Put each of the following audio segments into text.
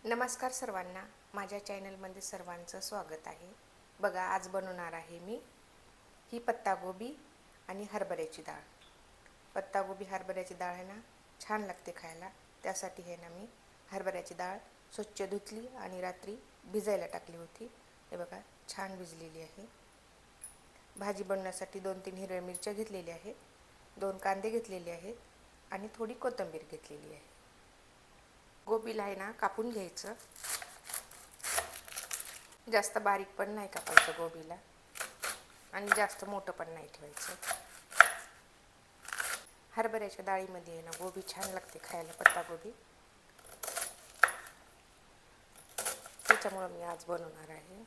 नमस्कार सर्वांना, माझ्या चॅनलमध्ये सर्वांचं स्वागत आहे. बघा, आज बनवणार आहे मी ही पत्तागोबी आणि हरभऱ्याची डाळ. पत्तागोबी हरभऱ्याची डाळ आहे ना, छान लागते खायला. त्यासाठी आहे ना, मी हरभऱ्याची डाळ स्वच्छ धुतली आणि रात्री भिजायला टाकली होती. हे बघा, छान भिजलेली आहे. भाजी बनवण्यासाठी 2-3 हिरव्या मिरच्या घेतलेल्या आहेत, 2 कांदे घेतलेले आहेत आणि थोडी कोथिंबीर घेतलेली आहे. गोबीला आहे ना, कापून घ्यायचं. जास्त बारीक पण नाही कापायचं गोबीला आणि जास्त मोठं पण नाही ठेवायचं. हरभऱ्याच्या डाळीमध्ये आहे ना, गोबी छान लागते खायला, पत्तागोबी. त्याच्यामुळं मी आज बनवणार आहे.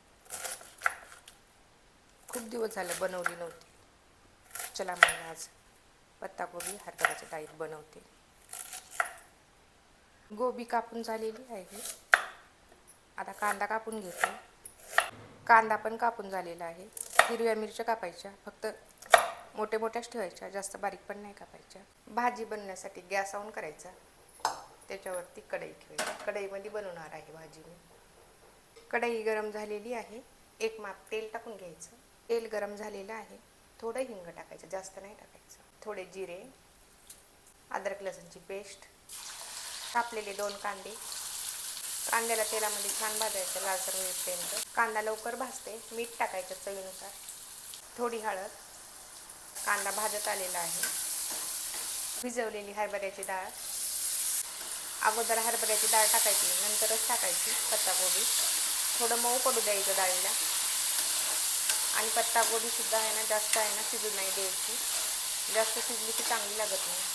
खूप दिवस झाले बनवली नव्हती. चला मग आज पत्तागोबी हरभऱ्याच्या डाळीत बनवते. गोबी कापून झालेली आहे. आता कांदा कापून घेते. कांदा पण कापून झालेला आहे. हिरव्या मिरच्या कापायच्या, फक्त मोठ्या मोठ्याच ठेवायच्या, जास्त बारीक पण नाही कापायच्या. भाजी बनवण्यासाठी गॅस ऑन करायचा, त्याच्यावरती कढई ठेवायची. कढईमध्ये बनवणार आहे भाजी मी. कढई गरम झालेली आहे. एक माप तेल टाकून घ्यायचं. तेल गरम झालेलं आहे. थोडं हिंग टाकायचं, जास्त नाही टाकायचं. थोडे जिरे, अद्रक लसूणची पेस्ट, कापलेले 2 कांदे. कांद्याला तेलामध्ये छान भाजायचं लालसर होईपर्यंत. कांदा लवकर भाजते. मीठ टाकायचं चवीनुसार, थोडी हळद. कांदा भाजत आलेला आहे. भिजवलेली हरभऱ्याची डाळ, अगोदर हरभऱ्याची डाळ टाकायची, नंतरच टाकायची पत्तागोबी. थोडं मऊ पडू द्यायचं डाळीला. आणि पत्तागोबी सुद्धा आहे ना, जास्त आहे ना शिजू नाही द्यायची. जास्त शिजली की चांगली लागत नाही.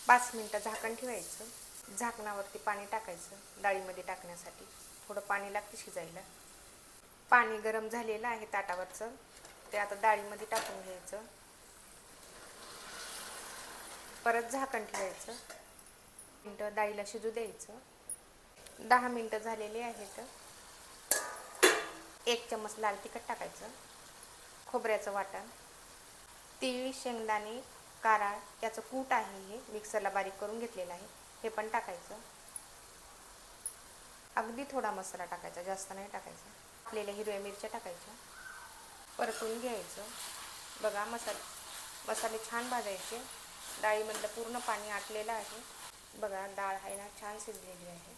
5 मिनटं झाकण ठेवायचं. झाकणावरती पाणी टाकायचं डाळीमध्ये टाकण्यासाठी. थोडं पाणी लागते शिजायला. पाणी गरम झालेलं आहे ताटावरचं, ते आता डाळीमध्ये टाकून घ्यायचं. परत झाकण ठेवायचं. मिनटं डाळीला शिजू द्यायचं. 10 मिनटं झालेले आहेत. 1 चम्मच लाल तिखट टाकायचं. खोबऱ्याचं वाटण, तीळ, शेंगदाणे, कारळा याचं कूट आहे, हे मिक्सरला बारीक करून घेतलेलं आहे, हे पण टाकायचं. अगदी थोडा मसाला टाकायचा, जास्त नाही टाकायचा. आपल्याला हिरव्या मिरच्या टाकायच्या. परतून घ्यायचं. बघा, मसाले छान भाजायचे. डाळीमधलं पूर्ण पाणी आटलेलं आहे. बघा, डाळ आहे ना, छान शिजलेली आहे.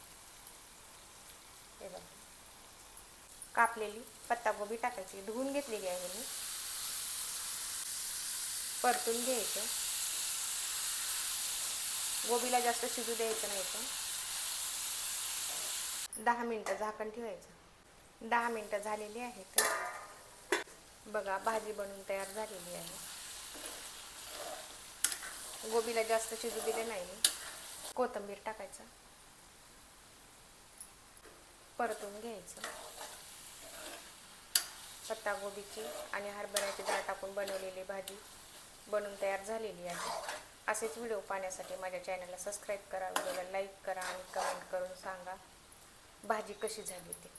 हे बघा, कापलेली पत्तागोबी टाकायची, धुवून घेतलेली आहे मी. परतून घ्यायचं. गोबीला जास्त शिजू द्यायचं नाही. पण 10 मिनटं झाकण ठेवायचं. 10 मिनटं झालेली आहेत. बघा, भाजी बनवून तयार झालेली आहे. गोबीला जास्त शिजू दिले नाही. कोथिंबीर टाकायचं. परतून घ्यायचं. पत्तागोबीची आणि हरभऱ्याची डाळ टाकून बनवलेली भाजी बनवून तयार झालेली आहे. असेच व्हिडिओ पाहण्यासाठी माझ्या चॅनलला सबस्क्राईब करा, व्हिडिओला लाईक करा आणि कमेंट करून सांगा भाजी कशी झाली ते.